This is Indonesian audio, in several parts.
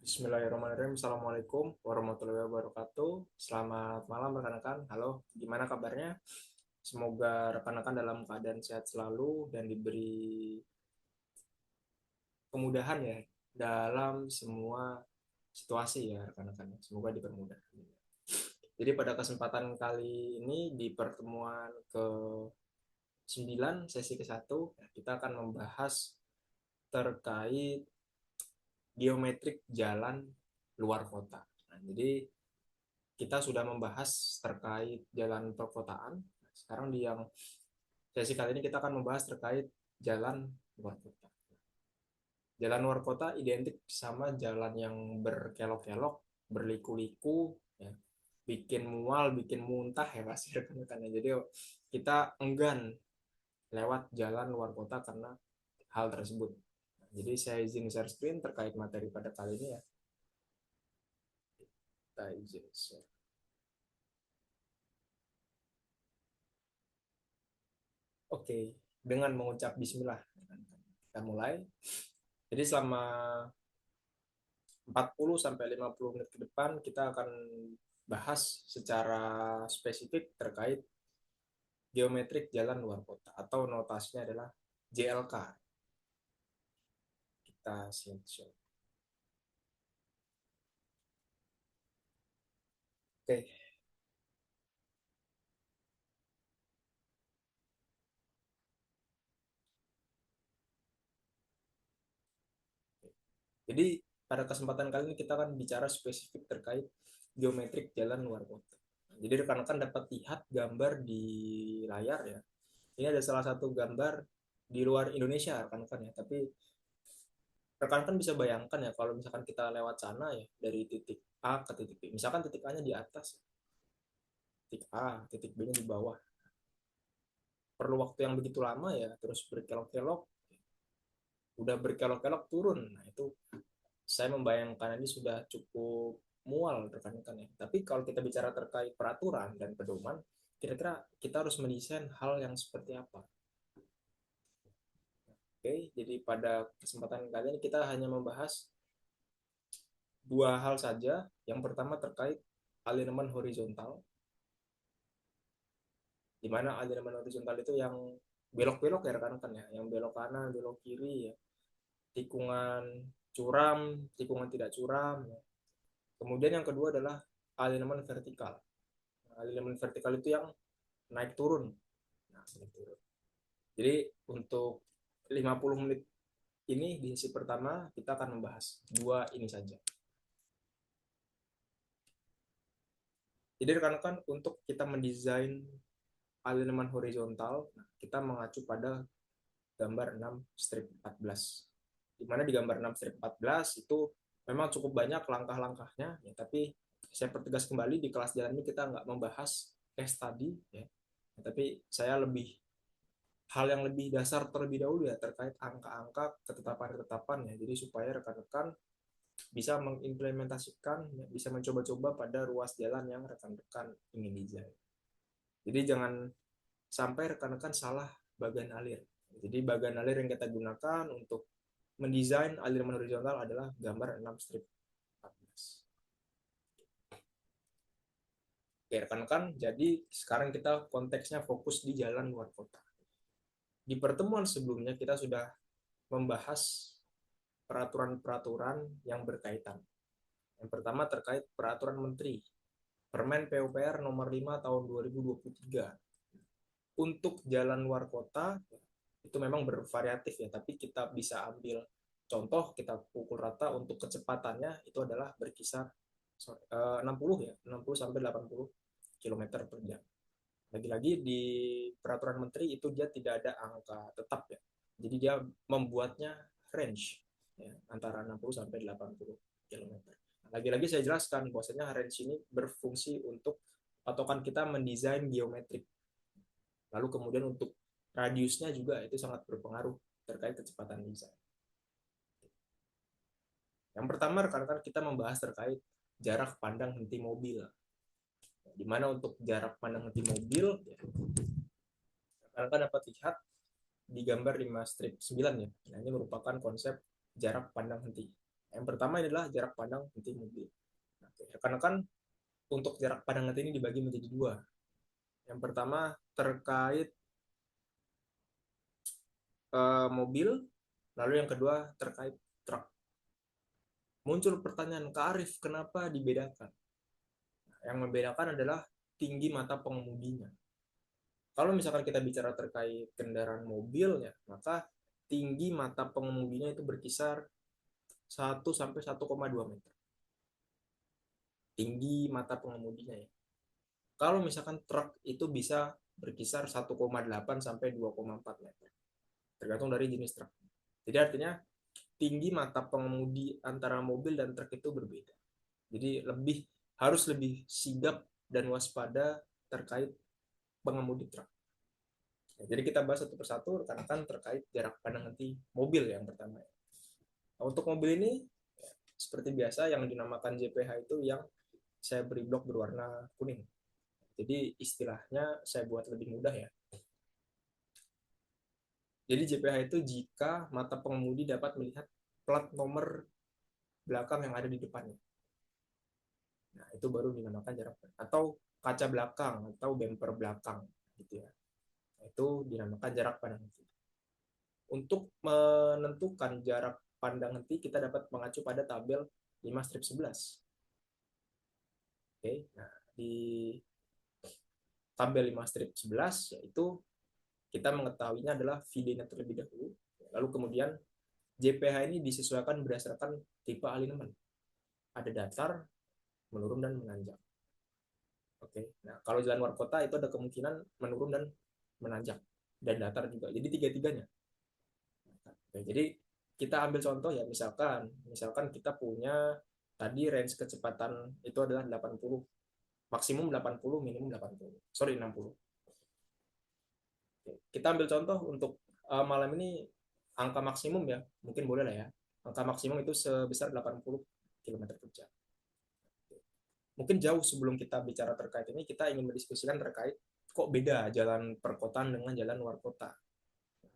Bismillahirrahmanirrahim. Assalamualaikum warahmatullahi wabarakatuh. Selamat malam rekan-rekan. Halo, gimana kabarnya? Semoga rekan-rekan dalam keadaan sehat selalu dan diberi kemudahan ya dalam semua situasi ya rekan-rekan. Semoga dipermudah. Jadi pada kesempatan kali ini di pertemuan ke-9 sesi ke-1 kita akan membahas terkait geometrik jalan luar kota. Nah, jadi kita sudah membahas terkait jalan perkotaan. Sekarang di yang sesi kali ini kita akan membahas terkait jalan luar kota. Jalan luar kota identik sama jalan yang berkelok-kelok, berliku-liku, ya, bikin mual, bikin muntah ya pasti rekan-rekan. Jadi kita enggan lewat jalan luar kota karena hal tersebut. Jadi saya izin share screen terkait materi pada kali ini ya. Kita izin share. Oke, dengan mengucap bismillah kita mulai. Jadi selama 40 sampai 50 menit ke depan kita akan bahas secara spesifik terkait geometrik jalan luar kota atau notasinya adalah JLK. Kita slideshow. Oke, jadi pada kesempatan kali ini kita akan bicara spesifik terkait geometrik jalan luar kota. Jadi rekan-rekan dapat lihat gambar di layar ya. Ini ada salah satu gambar di luar Indonesia rekan-rekan ya, tapi rekan-rekan bisa bayangkan ya kalau misalkan kita lewat sana ya dari titik A ke titik B. Misalkan titik A-nya di atas, titik A, titik B-nya di bawah. Perlu waktu yang begitu lama ya, terus berkelok-kelok, udah berkelok-kelok turun. Nah, itu saya membayangkan ini sudah cukup mual rekan-rekan ya. Tapi kalau kita bicara terkait peraturan dan pedoman, kira-kira kita harus mendesain hal yang seperti apa? Oke, jadi pada kesempatan kali ini kita hanya membahas dua hal saja. Yang pertama terkait alignment horizontal, di mana alignment horizontal itu yang belok-belok ya rekan-rekan ya, yang belok kanan, belok kiri ya, tikungan curam, tikungan tidak curam ya. Kemudian yang kedua adalah alignment vertikal. Nah, alignment vertikal itu yang naik turun. Nah, naik turun. Jadi untuk 50 menit ini di sesi pertama kita akan membahas dua ini saja. Jadi rekan-rekan untuk kita mendesain alignment horizontal, kita mengacu pada gambar 6 strip 14. Di mana di gambar 6 strip 14 itu memang cukup banyak langkah-langkahnya, ya, tapi saya pertegas kembali di kelas jalan ini kita nggak membahas case tadi, ya, tapi saya lebih hal yang lebih dasar terlebih dahulu ya terkait angka-angka ketetapan-ketetapan ya. Jadi supaya rekan-rekan bisa mengimplementasikan, ya, bisa mencoba-coba pada ruas jalan yang rekan-rekan ingin desain. Jadi jangan sampai rekan-rekan salah bagian alir. Jadi bagian alir yang kita gunakan untuk mendesain aliran horizontal adalah gambar 6 strip 14. Oke, rekan-rekan, jadi sekarang kita konteksnya fokus di jalan luar kota. Di pertemuan sebelumnya kita sudah membahas peraturan-peraturan yang berkaitan. Yang pertama terkait peraturan menteri Permen PUPR nomor 5 tahun 2023. Untuk jalan luar kota itu memang bervariatif ya, tapi kita bisa ambil contoh, kita pukul rata untuk kecepatannya itu adalah berkisar 60 ya, 60 sampai 80 km per jam. Lagi-lagi di peraturan menteri itu dia tidak ada angka tetap ya. Jadi dia membuatnya range ya, antara 60 sampai 80 km. Lagi-lagi saya jelaskan bahwasanya range ini berfungsi untuk patokan kita mendesain geometrik. Lalu kemudian untuk radiusnya juga itu sangat berpengaruh terkait kecepatan desain. Yang pertama rekan-rekan kita membahas terkait jarak pandang henti mobil. Di mana untuk jarak pandang henti mobil, ya, rekan-rekan dapat lihat di gambar 5 strip 9 ya. Nah, ini merupakan konsep jarak pandang henti. Yang pertama adalah jarak pandang henti mobil. Oke, rekan-rekan, untuk jarak pandang henti ini dibagi menjadi dua. Yang pertama terkait mobil, lalu yang kedua terkait truk. Muncul pertanyaan, Kak Arif, kenapa dibedakan? Yang membedakan adalah tinggi mata pengemudinya. Kalau misalkan kita bicara terkait kendaraan mobilnya, maka tinggi mata pengemudinya itu berkisar 1 sampai 1,2 meter. Tinggi mata pengemudinya ya. Kalau misalkan truk itu bisa berkisar 1,8 sampai 2,4 meter. Tergantung dari jenis truk. Jadi artinya tinggi mata pengemudi antara mobil dan truk itu berbeda. Jadi harus lebih sigap dan waspada terkait pengemudi truk. Ya, jadi kita bahas satu persatu rekan-rekan terkait jarak pandang henti mobil yang pertama. Nah, untuk mobil ini ya, seperti biasa yang dinamakan JPH itu yang saya beri blok berwarna kuning. Jadi istilahnya saya buat lebih mudah ya. Jadi JPH itu jika mata pengemudi dapat melihat plat nomor belakang yang ada di depannya. Nah, itu baru dinamakan jarak pandang. Atau kaca belakang atau bumper belakang gitu ya. Itu dinamakan jarak pandang henti. Untuk menentukan jarak pandang henti kita dapat mengacu pada tabel 5/11. Oke, nah di tabel 5/11 yaitu kita mengetahuinya adalah VD-nya terlebih dahulu. Lalu kemudian JPH ini disesuaikan berdasarkan tipe alignment. Ada datar, menurun dan menanjak. Oke, nah kalau jalan luar kota itu ada kemungkinan menurun dan menanjak dan datar juga. Jadi tiga-tiganya. Oke, jadi kita ambil contoh ya, misalkan kita punya tadi range kecepatan itu adalah 80, maksimum 80, minimum 80. Sorry, 60. Oke, kita ambil contoh untuk malam ini angka maksimum ya, mungkin boleh lah ya. Angka maksimum itu sebesar 80 km per jam. Mungkin jauh sebelum kita bicara terkait ini, kita ingin mendiskusikan terkait kok beda jalan perkotaan dengan jalan luar kota.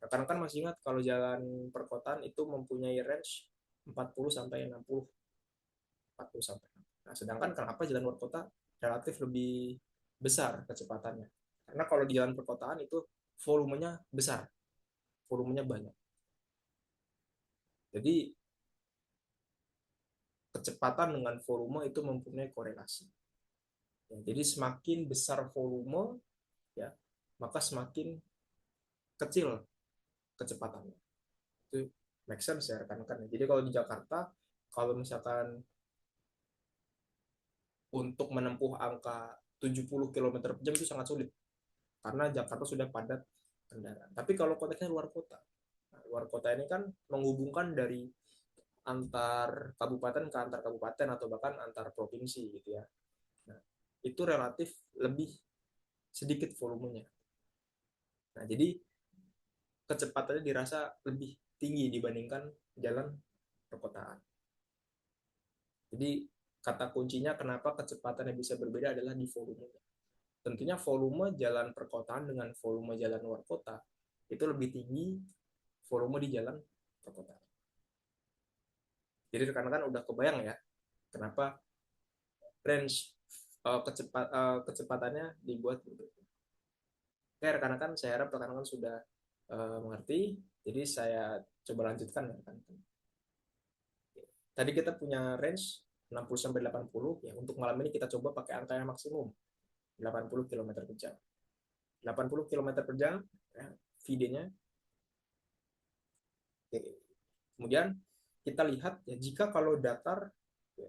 Rekan-rekan masih ingat kalau jalan perkotaan itu mempunyai range 40 sampai 60. 40 sampai 60. Nah, sedangkan kenapa jalan luar kota relatif lebih besar kecepatannya? Karena kalau di jalan perkotaan itu volumenya besar, volumenya banyak. Jadi kecepatan dengan volume itu mempunyai korelasi. Ya, jadi semakin besar volume, ya, maka semakin kecil kecepatannya. Itu make sense ya rekan-rekan. Jadi kalau di Jakarta, kalau misalkan untuk menempuh angka 70 km per jam itu sangat sulit. Karena Jakarta sudah padat kendaraan. Tapi kalau konteksnya luar kota, nah, luar kota ini kan menghubungkan dari antar kabupaten ke antar kabupaten atau bahkan antar provinsi gitu ya. Nah, itu relatif lebih sedikit volumenya. Nah, jadi kecepatannya dirasa lebih tinggi dibandingkan jalan perkotaan. Jadi kata kuncinya kenapa kecepatannya bisa berbeda adalah di volume. Tentunya volume jalan perkotaan dengan volume jalan luar kota itu lebih tinggi volume di jalan perkotaan. Jadi rekan-rekan udah kebayang ya kenapa range kecepatannya dibuat berbeda. Oke rekan-rekan, saya harap rekan-rekan sudah mengerti. Jadi saya coba lanjutkan ya rekan-rekan. Tadi kita punya range 60 sampai 80 ya. Untuk malam ini kita coba pakai angka yang maksimum 80 km per jam. 80 km per jam ya, VD-nya. Oke. Kemudian kita lihat ya jika kalau datar ya,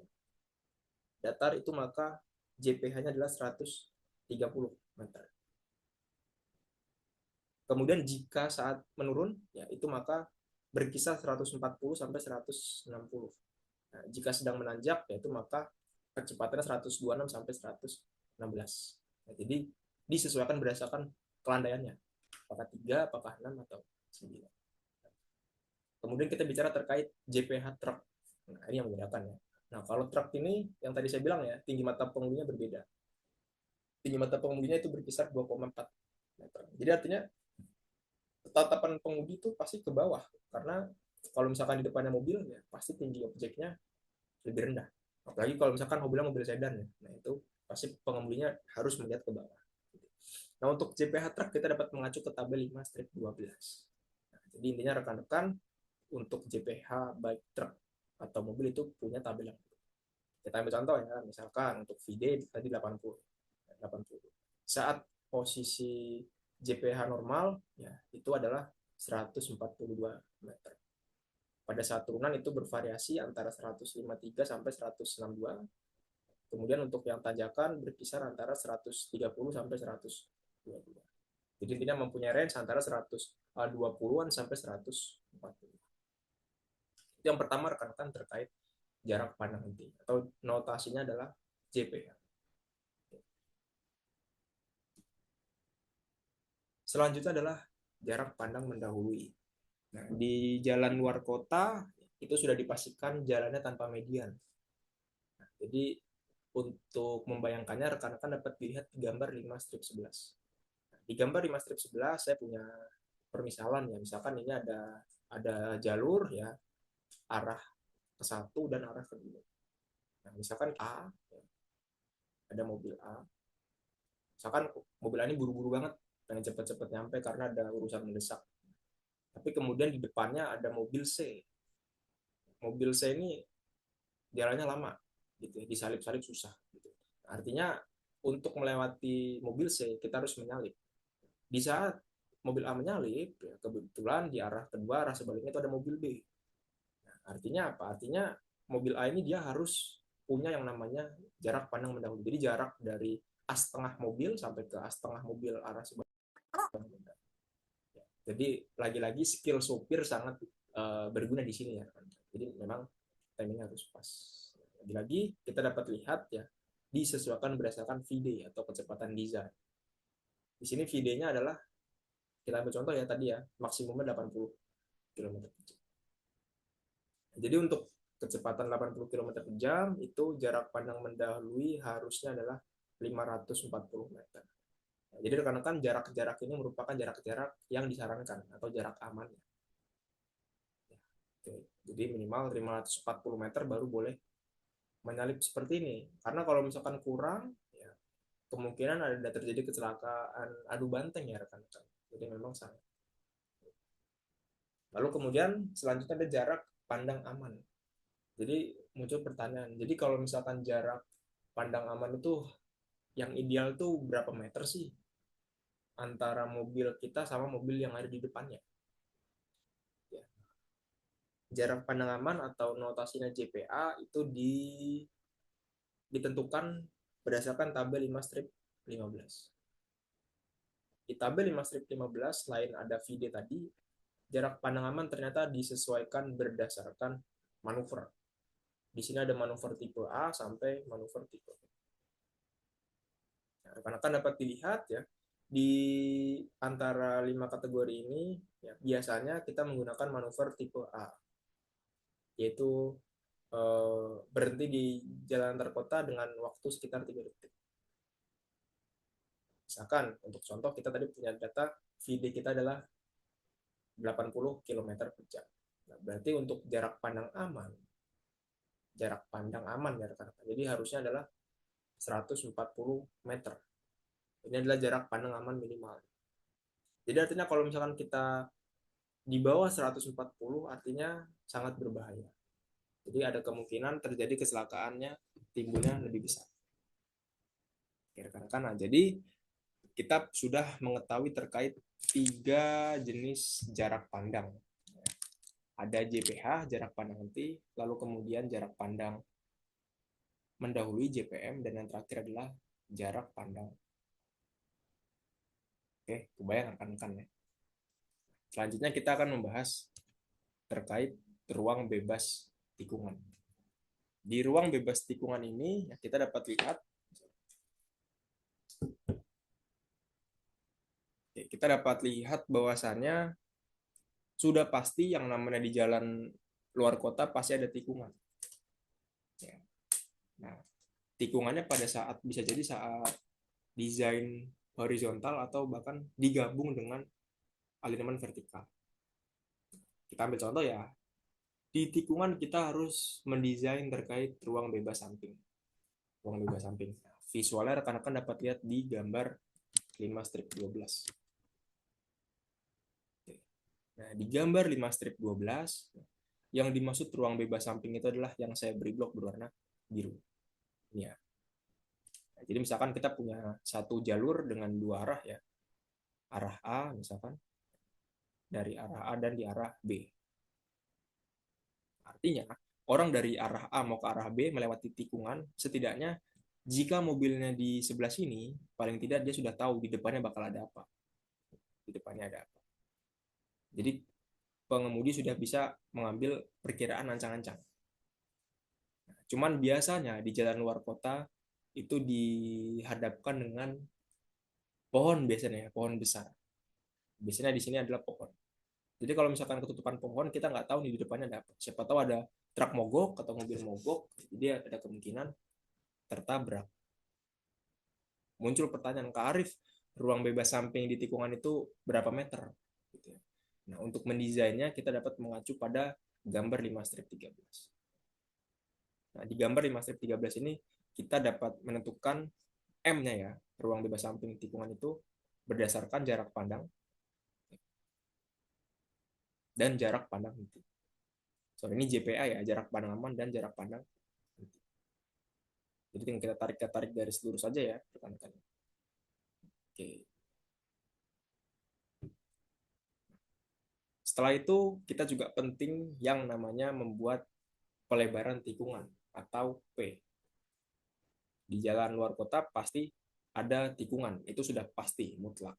datar itu maka JPH-nya adalah 130 meter. Kemudian jika saat menurun ya itu maka berkisar 140 sampai 160. Nah, jika sedang menanjak yaitu maka kecepatannya 126 sampai 116. Nah, jadi disesuaikan berdasarkan kelandaiannya. Apakah 3, apakah 6 atau 9. Kemudian kita bicara terkait JPH truk. Nah, ini yang membedakan ya. Nah, kalau truk ini yang tadi saya bilang ya, tinggi mata pengemudinya berbeda. Tinggi mata pengemudinya itu berkisar 2,4 meter. Jadi artinya tatapan pengemudi itu pasti ke bawah karena Kalau misalkan di depannya mobil, ya pasti tinggi objeknya lebih rendah. Apalagi kalau misalkan mobilnya mobil sedan ya. Nah, itu pasti pengemudinya harus melihat ke bawah. Nah, untuk JPH truk kita dapat mengacu ke tabel 5 strip 12. Nah, jadi intinya rekan-rekan untuk JPH baik truk atau mobil itu punya tabel yang kita ambil contoh ya, misalkan untuk VD tadi 80. Saat posisi JPH normal ya itu adalah 142 meter. Pada saat turunan itu bervariasi antara 153 sampai 162. Kemudian untuk yang tanjakan berkisar antara 130 sampai 122. Jadi intinya mempunyai range antara 120-an sampai 140. Itu yang pertama rekan-rekan terkait jarak pandang henti atau notasinya adalah JPH. Selanjutnya adalah jarak pandang mendahului. Nah, di jalan luar kota itu sudah dipastikan jalannya tanpa median. Nah, jadi untuk membayangkannya rekan-rekan dapat dilihat di gambar 5 strip 11. Nah, di gambar 5 strip 11 saya punya permisalan ya, misalkan ini ada jalur ya arah ke satu dan arah kedua. Nah, misalkan A ya, ada mobil A. Misalkan mobil A ini buru-buru banget pengen cepat-cepat nyampe karena ada urusan mendesak. Tapi kemudian di depannya ada mobil C. Mobil C ini jalannya lama gitu ya, disalip-salip susah gitu. Artinya untuk melewati mobil C kita harus menyalip. Di saat mobil A menyalip ya, kebetulan di arah kedua arah sebaliknya itu ada mobil B. Nah, artinya apa? Artinya mobil A ini dia harus punya yang namanya jarak pandang mendahului. Jadi jarak dari as tengah mobil sampai ke as tengah mobil arah sebaliknya. Jadi lagi-lagi skill sopir sangat berguna di sini ya. Jadi memang timingnya harus pas. Lagi-lagi kita dapat lihat ya disesuaikan berdasarkan VD atau kecepatan desain. Di sini VD-nya adalah kita ambil contoh ya tadi ya maksimumnya 80 km per jam. Jadi untuk kecepatan 80 km per jam itu jarak pandang mendahului harusnya adalah 540 meter. Nah, jadi rekan-rekan jarak-jarak ini merupakan jarak-jarak yang disarankan atau jarak aman. Oke, jadi minimal 540 meter baru boleh menyalip seperti ini. Karena kalau misalkan kurang, ya, kemungkinan ada terjadi kecelakaan adu banteng ya rekan-rekan. Jadi memang sangat. Lalu kemudian selanjutnya ada jarak pandang aman. Jadi muncul pertanyaan, jadi kalau misalkan jarak pandang aman itu yang ideal tuh berapa meter sih antara mobil kita sama mobil yang ada di depannya? Ya. Jarak pandang aman atau notasinya JPA itu ditentukan berdasarkan tabel 5 strip 15. Di tabel 5 strip 15 selain ada VD tadi, jarak pandang aman ternyata disesuaikan berdasarkan manuver. Di sini ada manuver tipe A sampai manuver tipe B. Nah, rekan-rekan dapat dilihat ya di antara 5 kategori ini ya, biasanya kita menggunakan manuver tipe A, yaitu berhenti di jalan antar kota dengan waktu sekitar 3 detik. Misalkan untuk contoh kita tadi punya data VD kita adalah 80 km per jam. Nah, berarti untuk jarak pandang aman ya rekan-rekan. Jadi harusnya adalah 140 meter. Ini adalah jarak pandang aman minimal. Jadi artinya kalau misalkan kita di bawah 140 artinya sangat berbahaya. Jadi ada kemungkinan terjadi kecelakaannya timbulnya lebih besar. Oke, rekan-rekan. Nah, jadi kita sudah mengetahui terkait 3 jenis jarak pandang. Ada JPH, jarak pandang henti, lalu kemudian jarak pandang mendahului JPM, dan yang terakhir adalah jarak pandang. Oke, kebayang rekan-rekan ya. Selanjutnya kita akan membahas terkait ruang bebas tikungan. Di ruang bebas tikungan ini kita dapat lihat bahwasannya sudah pasti yang namanya di jalan luar kota pasti ada tikungan. Nah, tikungannya pada saat bisa jadi saat desain horizontal atau bahkan digabung dengan aliran vertikal. Kita ambil contoh ya, Di tikungan kita harus mendesain terkait ruang bebas samping. Ruang bebas samping. Visualnya rekan-rekan dapat lihat di gambar 5-12. Nah, di gambar 5-12, yang dimaksud ruang bebas samping itu adalah yang saya beri blok berwarna biru. Ini ya. Nah, jadi misalkan kita punya satu jalur dengan dua arah ya. Arah A misalkan, dari arah A dan di arah B. Artinya, orang dari arah A mau ke arah B melewati tikungan, setidaknya jika mobilnya di sebelah sini, paling tidak dia sudah tahu di depannya bakal ada apa. Di depannya ada apa. Jadi pengemudi sudah bisa mengambil perkiraan ancang-ancang. Cuman biasanya di jalan luar kota itu dihadapkan dengan pohon biasanya, pohon besar. Biasanya di sini adalah pohon. Jadi kalau misalkan ketutupan pohon, kita nggak tahu nih di depannya ada apa. Siapa tahu ada truk mogok atau mobil mogok, jadi ada kemungkinan tertabrak. Muncul pertanyaan, Kak Arif, ruang bebas samping di tikungan itu berapa meter? Gitu ya. Nah, untuk mendesainnya kita dapat mengacu pada gambar 5-13. Nah, di gambar 5-13 ini kita dapat menentukan M-nya ya, ruang bebas samping tikungan itu berdasarkan jarak pandang dan jarak pandang henti. So, ini JPA ya, jarak pandang aman dan jarak pandang henti. Jadi tinggal kita tarik garis lurus saja ya, rekan-rekan. Oke. Setelah itu kita juga penting yang namanya membuat pelebaran tikungan atau P. Di jalan luar kota pasti ada tikungan, itu sudah pasti mutlak.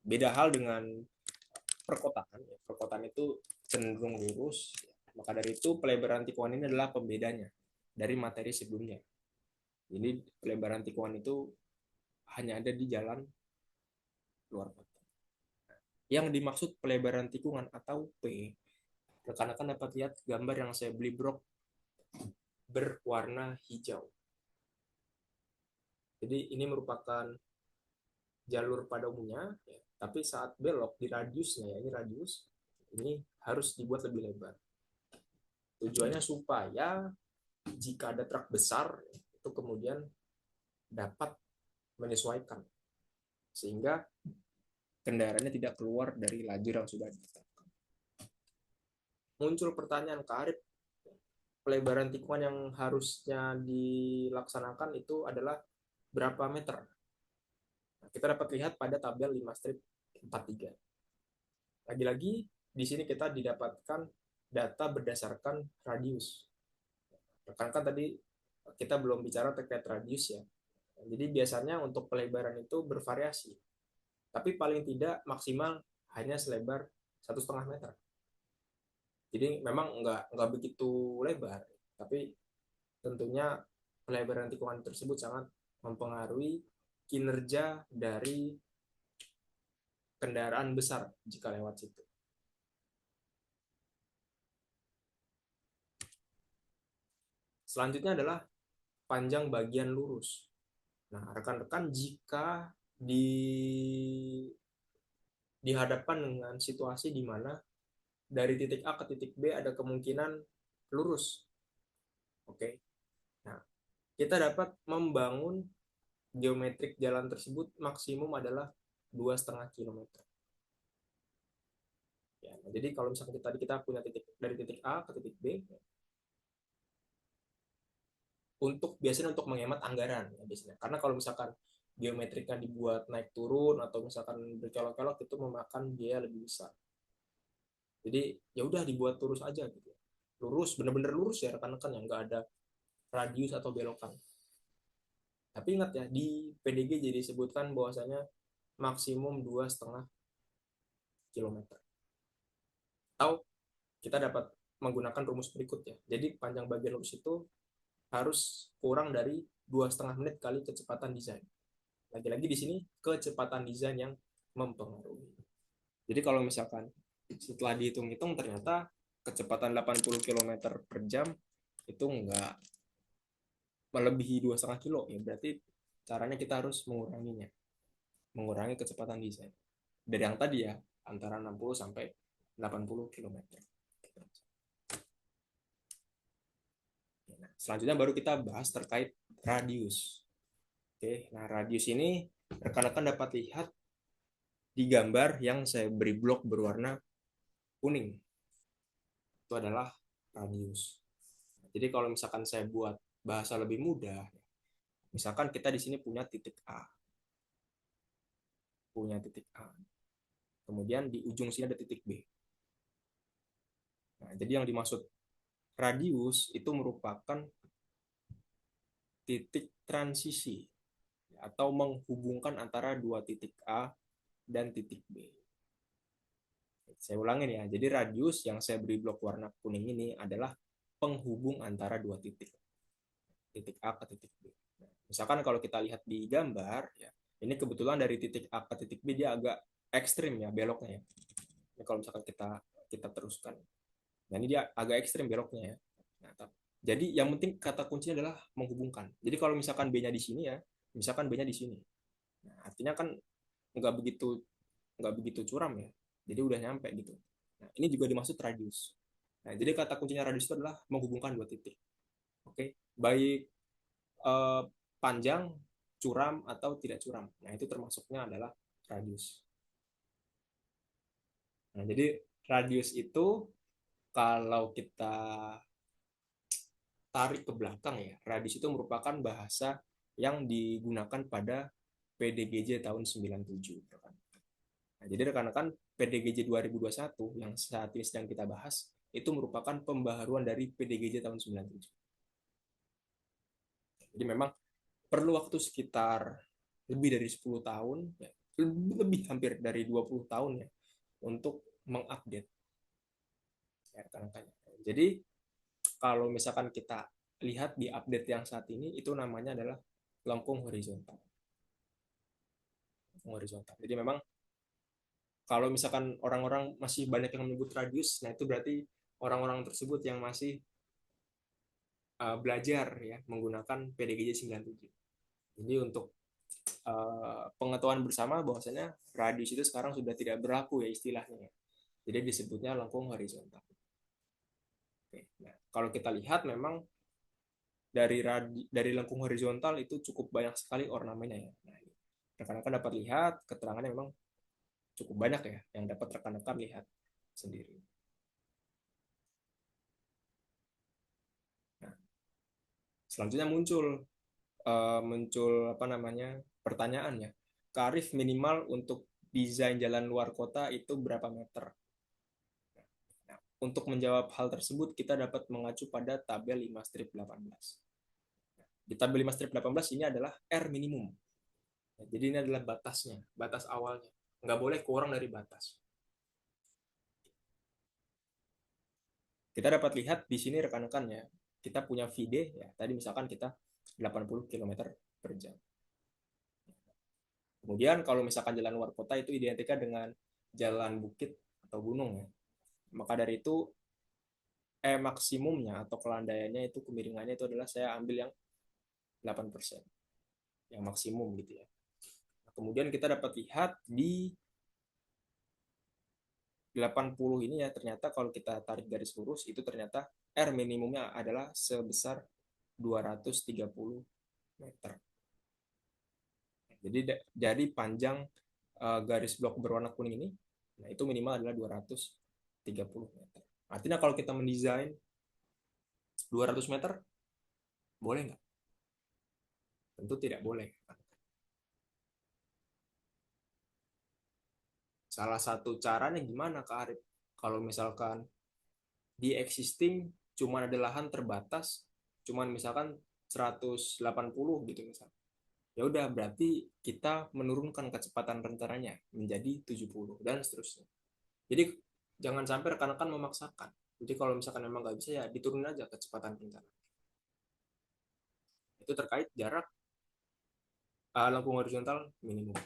Beda hal dengan perkotaan. Perkotaan itu cenderung lurus, maka dari itu pelebaran tikungan ini adalah pembedanya dari materi sebelumnya. Jadi pelebaran tikungan itu hanya ada di jalan luar kota. Yang dimaksud pelebaran tikungan atau P, rekan-rekan dapat lihat gambar yang saya beli brok berwarna hijau. Jadi ini merupakan jalur pada umumnya, ya, tapi saat belok di radiusnya ya, ini radius, ini harus dibuat lebih lebar. Tujuannya supaya jika ada truk besar itu kemudian dapat menyesuaikan sehingga kendaraannya tidak keluar dari lajur yang sudah ditetapkan. Muncul pertanyaan, Kak Arif, pelebaran tikungan yang harusnya dilaksanakan itu adalah berapa meter? Nah, kita dapat lihat pada tabel 5-43. Lagi-lagi di sini kita didapatkan data berdasarkan radius. Rekan kan tadi kita belum bicara terkait radius ya. Jadi biasanya untuk pelebaran itu bervariasi. Tapi paling tidak maksimal hanya selebar 1,5 meter. Jadi memang nggak begitu lebar, tapi tentunya pelebaran tikungan tersebut sangat mempengaruhi kinerja dari kendaraan besar jika lewat situ. Selanjutnya adalah panjang bagian lurus. Nah, rekan-rekan jika dihadapkan dengan situasi di mana dari titik A ke titik B ada kemungkinan lurus. Oke. Nah, kita dapat membangun geometrik jalan tersebut maksimum adalah 2,5 kilometer. Ya, nah, jadi kalau misalkan kita punya titik dari titik A ke titik B, biasanya untuk menghemat anggaran ya biasanya. Karena kalau misalkan geometriknya dibuat naik turun atau misalkan berkelok-kelok itu memakan biaya lebih besar. Jadi ya udah dibuat lurus aja gitu. Lurus, bener-bener lurus ya rekan-rekan yang nggak ada radius atau belokan. Tapi ingat ya di PDG jadi disebutkan bahwasanya maksimum 2,5 kilometer. Atau kita dapat menggunakan rumus berikut ya. Jadi panjang bagian lurus itu harus kurang dari 2,5 menit kali kecepatan desain. Lagi-lagi di sini kecepatan desain yang mempengaruhi. Jadi kalau misalkan setelah dihitung-hitung ternyata kecepatan 80 km per jam itu enggak melebihi 2,5 kilo ya berarti caranya kita harus mengurangi kecepatan desain dari yang tadi ya antara 60 sampai 80 km. Selanjutnya baru kita bahas terkait radius. Oke, nah radius ini rekan-rekan dapat lihat di gambar yang saya beri blok berwarna kuning. Itu adalah radius. Jadi kalau misalkan saya buat bahasa lebih mudah, misalkan kita di sini punya titik A, kemudian di ujung sini ada titik B. Nah, jadi yang dimaksud radius itu merupakan titik transisi atau menghubungkan antara dua titik A dan titik B. Saya ulangin ya, jadi radius yang saya beri blok warna kuning ini adalah penghubung antara dua titik, titik A ke titik B. Nah, misalkan kalau kita lihat di gambar, ya, ini kebetulan dari titik A ke titik B dia agak ekstrim ya beloknya ya. Ini kalau misalkan kita kita teruskan, nah ini dia agak ekstrim beloknya ya. Nah, jadi yang penting kata kuncinya adalah menghubungkan. Jadi kalau misalkan B-nya di sini ya, misalkan B-nya di sini, nah, artinya kan nggak begitu curam ya. Jadi udah nyampe gitu. Nah, ini juga dimaksud radius. Nah, jadi kata kuncinya radius itu adalah menghubungkan dua titik. Oke, baik eh, panjang, curam atau tidak curam. Nah, itu termasuknya adalah radius. Nah, jadi radius itu kalau kita tarik ke belakang ya, radius itu merupakan bahasa yang digunakan pada PDGJ tahun 97. Nah, jadi rekan-rekan PDGJ 2021 yang saat ini sedang kita bahas itu merupakan pembaharuan dari PDGJ tahun 97. Jadi memang perlu waktu sekitar lebih dari 10 tahun, ya, lebih hampir dari 20 tahun ya, untuk mengupdate ya, rekan-rekan. Jadi kalau misalkan kita lihat di update yang saat ini, itu namanya adalah lengkung horizontal. Lengkung horizontal. Jadi memang kalau misalkan orang-orang masih banyak yang menyebut radius, nah itu berarti orang-orang tersebut yang masih belajar ya menggunakan PDGJ 97. Jadi untuk pengetahuan bersama bahwasanya radius itu sekarang sudah tidak berlaku ya istilahnya. Jadi disebutnya lengkung horizontal. Oke. Nah, kalau kita lihat memang dari lengkung horizontal itu cukup banyak sekali ornamennya ya. Nah, rekan-rekan dapat lihat keterangannya memang cukup banyak ya yang dapat rekan-rekan lihat sendiri. Nah, selanjutnya muncul apa namanya pertanyaannya, tarif minimal untuk desain jalan luar kota itu berapa meter? Nah, untuk menjawab hal tersebut kita dapat mengacu pada tabel 5 strip 18. Di tabel 5 strip 18 ini adalah R minimum. Nah, jadi ini adalah batasnya, batas awalnya. Nggak boleh kurang dari batas. Kita dapat lihat di sini rekan-rekan ya, kita punya VD ya, tadi misalkan kita 80 km per jam. Kemudian kalau misalkan jalan luar kota itu identiknya dengan jalan bukit atau gunung ya. Maka dari itu maksimumnya atau kelandaiannya itu kemiringannya itu adalah saya ambil yang 8%. Yang maksimum gitu ya. Nah, kemudian kita dapat lihat di 80 ini ya ternyata kalau kita tarik garis lurus itu ternyata R minimumnya adalah sebesar 230 meter. Jadi dari panjang garis blok berwarna kuning ini, nah itu minimal adalah 230 meter. Artinya kalau kita mendesain 200 meter, boleh nggak? Tentu tidak boleh. Salah satu caranya gimana Kak Arif? Kalau misalkan di existing cuma ada lahan terbatas, cuma misalkan 180 gitu misalnya. Ya udah berarti kita menurunkan kecepatan rencananya menjadi 70 dan seterusnya. Jadi jangan sampai rekan-rekan memaksakan. Jadi kalau misalkan memang nggak bisa ya diturunin aja kecepatan rencana. Itu terkait jarak lengkung horizontal minimum.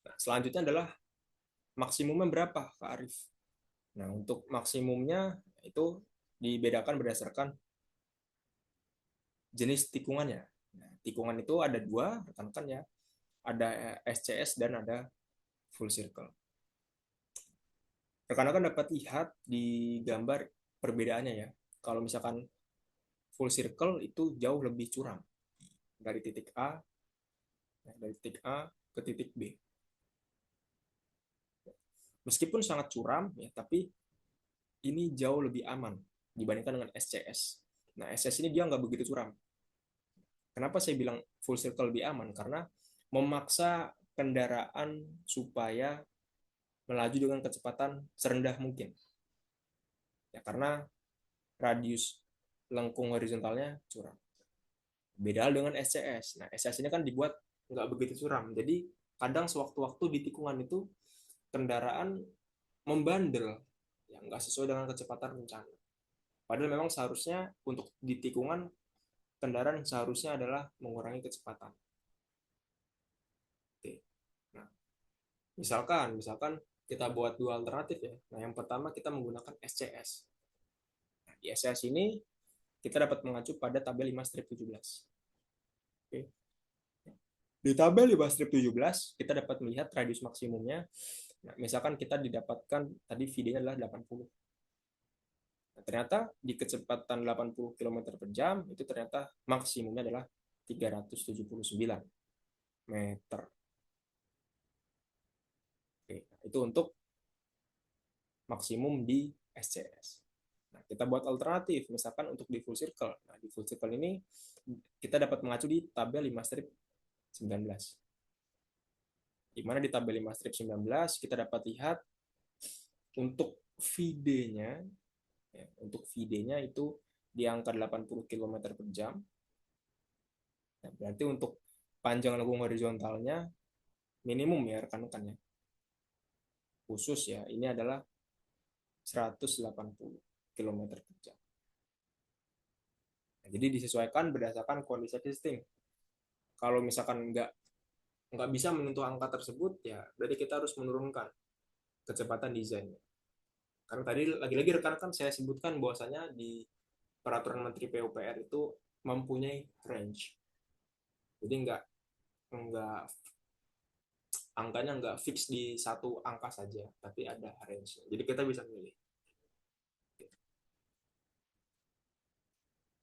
Nah, selanjutnya adalah maksimumnya berapa Kak Arif? Nah, untuk maksimumnya itu dibedakan berdasarkan jenis tikungannya. Nah, tikungan itu ada dua, rekan-rekan ya. Ada SCS dan ada full circle. Rekan-rekan dapat lihat di gambar perbedaannya ya. Kalau misalkan full circle itu jauh lebih curam dari titik A, dari titik A ke titik B. Meskipun sangat curam ya, tapi ini jauh lebih aman dibandingkan dengan SCS. Nah, SCS ini dia nggak begitu curam. Kenapa saya bilang full circle lebih aman? Karena memaksa kendaraan supaya melaju dengan kecepatan serendah mungkin. Ya, karena radius lengkung horizontalnya curam. Beda dengan SCS. Nah, SCS ini kan dibuat nggak begitu curam. Jadi kadang sewaktu-waktu di tikungan itu kendaraan membandel, yang nggak sesuai dengan kecepatan rencana. Padahal memang seharusnya untuk di tikungan kendaraan seharusnya adalah mengurangi kecepatan. Oke. Nah, misalkan kita buat dua alternatif ya. Nah, yang pertama kita menggunakan SCS. Nah, di SCS ini kita dapat mengacu pada tabel 5 strip 17. Oke. Di tabel 5 strip 17 kita dapat melihat radius maksimumnya. Nah, misalkan kita didapatkan tadi VD-nya adalah 80. Nah, ternyata di kecepatan 80 km per jam itu ternyata maksimumnya adalah 379 meter. Oke, itu untuk maksimum di SCS. Nah, kita buat alternatif, misalkan untuk di full circle. Nah, di full circle ini kita dapat mengacu di tabel 5 strip 19. Di mana di tabel 5 strip 19 kita dapat lihat untuk VD-nya ya, untuk VD-nya itu di angka 80 km per jam. Nah, berarti untuk panjang lengkung horizontalnya minimum ya rekan-rekan ya. Khusus ya, ini adalah 180 km per jam. Nah, jadi disesuaikan berdasarkan kondisi existing. Kalau misalkan nggak bisa menyentuh angka tersebut, ya berarti kita harus menurunkan kecepatan desainnya. Karena tadi lagi-lagi rekan-rekan saya sebutkan bahwasanya di peraturan Menteri PUPR itu mempunyai range. Jadi nggak angkanya nggak fix di satu angka saja, tapi ada range. Jadi kita bisa milih.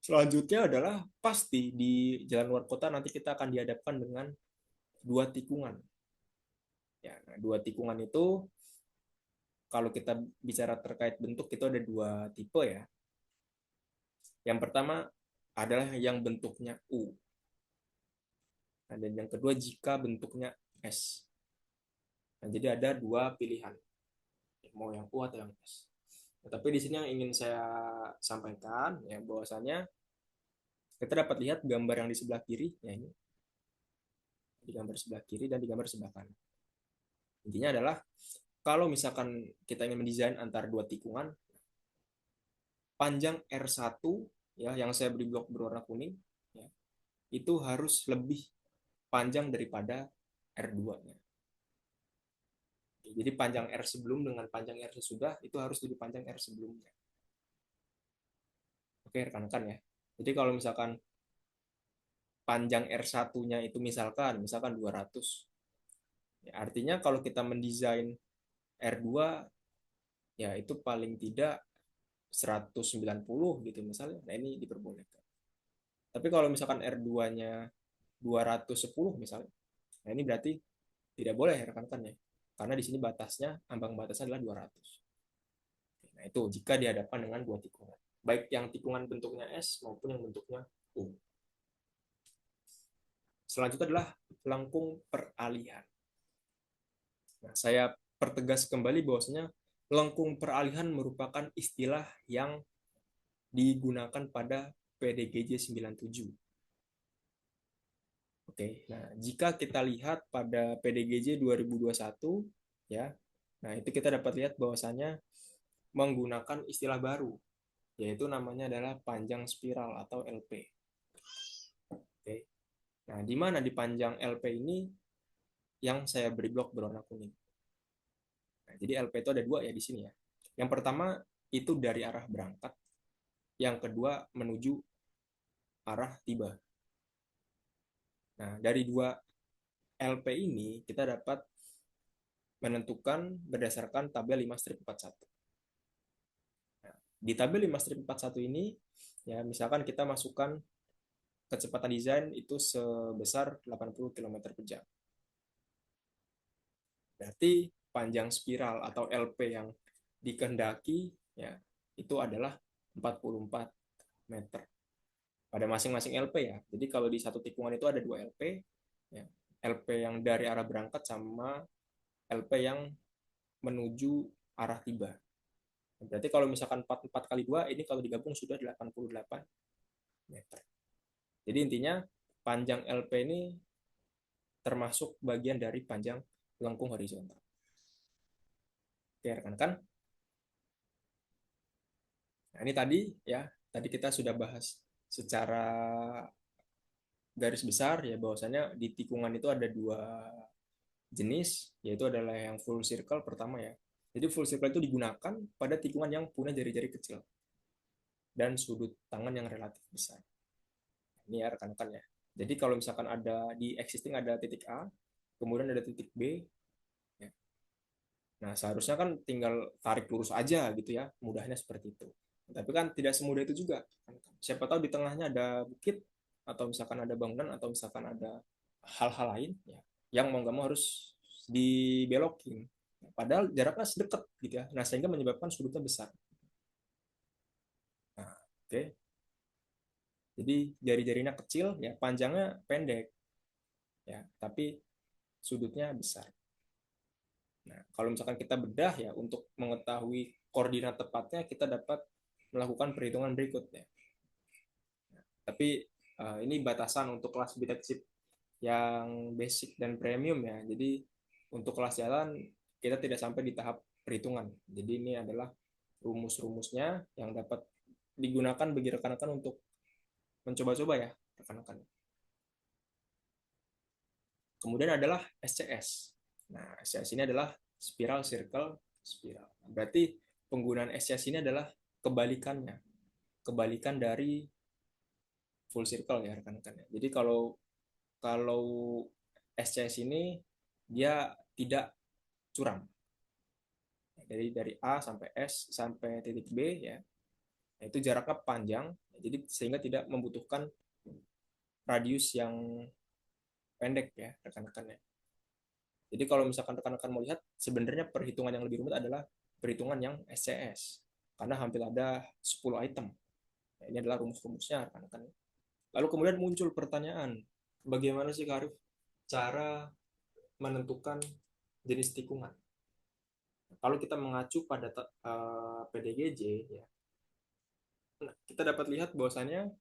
Selanjutnya adalah pasti di jalan luar kota nanti kita akan dihadapkan dengan dua tikungan. Ya, nah, dua tikungan itu kalau kita bicara terkait bentuk itu ada dua tipe ya. Yang pertama adalah yang bentuknya U. Nah, dan yang kedua jika bentuknya S. Nah, jadi ada dua pilihan, mau yang U atau yang S. Nah, tapi di sini yang ingin saya sampaikan ya bahwasanya kita dapat lihat gambar yang di sebelah kiri, ya ini di gambar sebelah kiri dan di gambar sebelah kanan. Intinya adalah kalau misalkan kita ingin mendesain antara dua tikungan, panjang R1 ya yang saya beri blok berwarna kuning ya, itu harus lebih panjang daripada R2-nya. Jadi panjang R sebelum dengan panjang R sesudah itu harus lebih panjang R sebelumnya. Oke, rekan-rekan ya. Jadi kalau misalkan panjang R1-nya itu misalkan 200. Ya, artinya kalau kita mendesain R2 ya itu paling tidak 190 gitu misalnya. Nah, ini diperbolehkan. Tapi kalau misalkan R2-nya 210 misalnya. Nah, ini berarti tidak boleh rekan-rekan ya. Karena di sini batasnya, ambang batasnya adalah 200. Nah, itu jika dihadapkan dengan dua tikungan. Baik yang tikungan bentuknya S maupun yang bentuknya U. Selanjutnya adalah lengkung peralihan. Nah, saya pertegas kembali bahwasanya lengkung peralihan merupakan istilah yang digunakan pada PDGJ 97. Oke, nah jika kita lihat pada PDGJ 2021 ya, nah itu kita dapat lihat bahwasanya menggunakan istilah baru yaitu namanya adalah panjang spiral atau LP. Oke. Nah, di mana di panjang LP ini yang saya beri blok berwarna kuning. Nah, jadi LP itu ada dua ya di sini ya. Yang pertama itu dari arah berangkat, yang kedua menuju arah tiba. Nah, dari dua LP ini kita dapat menentukan berdasarkan tabel 5-41. Nah, di tabel 5-41 ini, ya misalkan kita masukkan kecepatan desain itu sebesar 80 km per jam. Berarti panjang spiral atau LP yang dikehendaki ya itu adalah 44 meter pada masing-masing LP ya. Jadi kalau di satu tikungan itu ada 2 LP, ya. LP yang dari arah berangkat sama LP yang menuju arah tiba. Berarti kalau misalkan 44 kali 2, ini kalau digabung sudah 88 meter. Jadi intinya panjang LP ini termasuk bagian dari panjang lengkung horizontal. Oke, rekan-rekan. Nah, ini tadi ya, tadi kita sudah bahas secara garis besar ya bahwasanya di tikungan itu ada 2 jenis, yaitu adalah yang full circle pertama ya. Jadi full circle itu digunakan pada tikungan yang punya jari-jari kecil dan sudut tangan yang relatif besar. Ini ya rekan-rekan ya. Jadi kalau misalkan ada di existing ada titik A, kemudian ada titik B, ya. Nah seharusnya kan tinggal tarik lurus aja gitu ya, mudahnya seperti itu. Tapi kan tidak semudah itu juga. Siapa tahu di tengahnya ada bukit, atau misalkan ada bangunan, atau misalkan ada hal-hal lain, ya, yang mau nggak mau harus dibelokin. Padahal jaraknya sedekat gitu ya. Nah sehingga menyebabkan sudutnya besar. Nah, oke. Okay. Jadi jari-jarinya kecil, ya panjangnya pendek, ya, tapi sudutnya besar. Nah, kalau misalkan kita bedah ya untuk mengetahui koordinat tepatnya kita dapat melakukan perhitungan berikutnya. Nah, tapi ini batasan untuk kelas BTEC chip yang basic dan premium ya. Jadi untuk kelas jalan kita tidak sampai di tahap perhitungan. Jadi ini adalah rumus-rumusnya yang dapat digunakan bagi rekan-rekan untuk mencoba-coba ya rekan-rekan. Kemudian adalah SCS. Nah, SCS ini adalah spiral circle spiral. Berarti penggunaan SCS ini adalah kebalikannya. Kebalikan dari full circle ya rekan-rekan. Jadi kalau kalau SCS ini dia tidak curam. Dari A sampai S sampai titik B ya. Itu jaraknya panjang, jadi sehingga tidak membutuhkan radius yang pendek ya rekan-rekan ya. Jadi kalau misalkan rekan-rekan mau lihat, sebenarnya perhitungan yang lebih rumit adalah perhitungan yang SCS. Karena hampir ada 10 item. Nah, ini adalah rumus-rumusnya rekan-rekan. Lalu kemudian muncul pertanyaan, bagaimana sih Kak Arif cara menentukan jenis tikungan? Kalau kita mengacu pada PDGJ, ya, nah, kita dapat lihat bahwasannya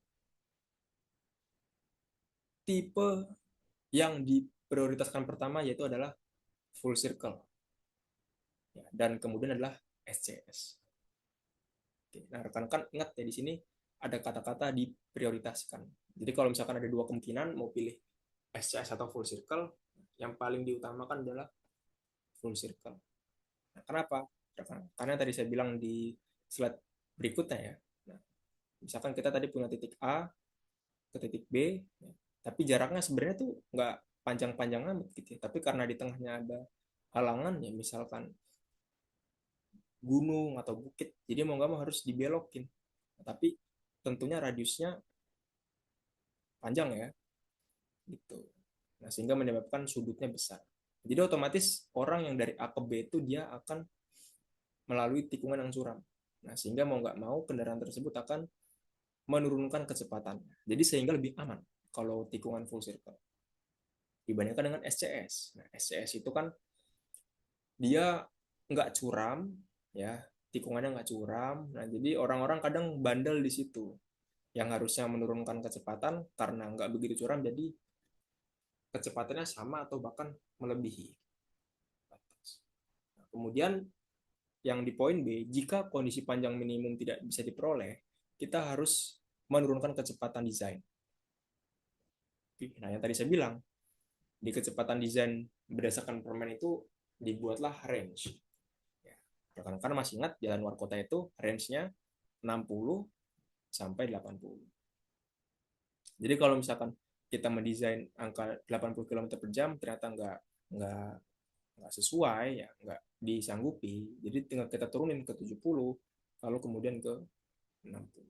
tipe yang diprioritaskan pertama yaitu adalah full circle, ya, dan kemudian adalah SCS. Oke, nah rekan-rekan ingat ya di sini ada kata-kata diprioritaskan. Jadi kalau misalkan ada 2 kemungkinan mau pilih SCS atau full circle, yang paling diutamakan adalah full circle. Nah, kenapa? Karena tadi saya bilang di slide berikutnya ya. Nah, misalkan kita tadi punya titik A ke titik B, ya, tapi jaraknya sebenarnya tuh nggak panjang-panjang amat gitu ya. Tapi karena di tengahnya ada halangan ya, misalkan gunung atau bukit, jadi mau nggak mau harus dibelokin. Nah, tapi tentunya radiusnya panjang ya, gitu. Nah, sehingga menyebabkan sudutnya besar. Jadi otomatis orang yang dari A ke B itu dia akan melalui tikungan yang curam. Nah, sehingga mau nggak mau kendaraan tersebut akan menurunkan kecepatan. Jadi sehingga lebih aman kalau tikungan full circle dibandingkan dengan SCS. Nah, SCS itu kan dia nggak curam, ya tikungannya nggak curam. Nah, jadi orang-orang kadang bandel di situ. Yang harusnya menurunkan kecepatan karena nggak begitu curam, jadi kecepatannya sama atau bahkan melebihi batas. Nah, kemudian yang di poin B, jika kondisi panjang minimum tidak bisa diperoleh, kita harus menurunkan kecepatan desain. Nah, yang tadi saya bilang, di kecepatan desain berdasarkan permen itu dibuatlah range. Ya, rekan-rekan masih ingat jalan luar kota itu range-nya 60 sampai 80. Jadi kalau misalkan kita mendesain angka 80 km per jam ternyata nggak nggak sesuai, ya nggak disanggupi. Jadi tinggal kita turunin ke 70, lalu kemudian ke 60.